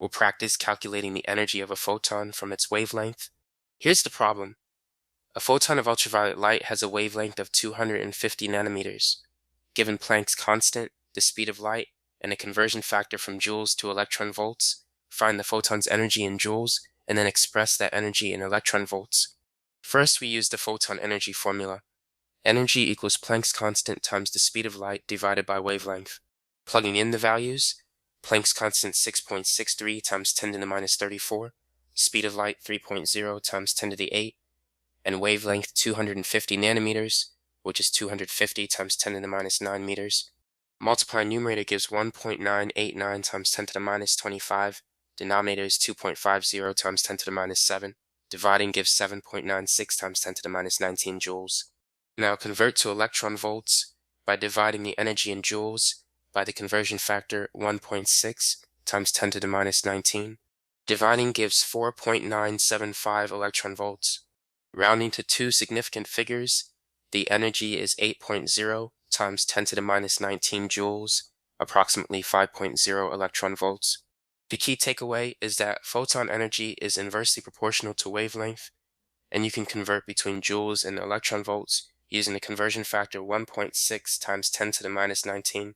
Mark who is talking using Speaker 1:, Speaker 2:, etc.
Speaker 1: We'll practice calculating the energy of a photon from its wavelength. Here's the problem. A photon of ultraviolet light has a wavelength of 250 nanometers. Given Planck's constant, the speed of light, and a conversion factor from joules to electron volts, find the photon's energy in joules, and then express that energy in electron volts. First, we use the photon energy formula. Energy equals Planck's constant times the speed of light divided by wavelength. Plugging in the values, Planck's constant 6.63 times 10 to the minus 34, speed of light 3.0 times 10 to the 8, and wavelength 250 nanometers, which is 250 times 10 to the minus 9 meters. Multiply numerator gives 1.989 times 10 to the minus 25, denominator is 2.50 times 10 to the minus 7, dividing gives 7.96 times 10 to the minus 19 joules. Now convert to electron volts by dividing the energy in joules by the conversion factor 1.6 times 10 to the minus 19. Dividing gives 4.975 electron volts. Rounding to two significant figures, the energy is 8.0 times 10 to the minus 19 joules, approximately 5.0 electron volts. The key takeaway is that photon energy is inversely proportional to wavelength, and you can convert between joules and electron volts using the conversion factor 1.6 times 10 to the minus 19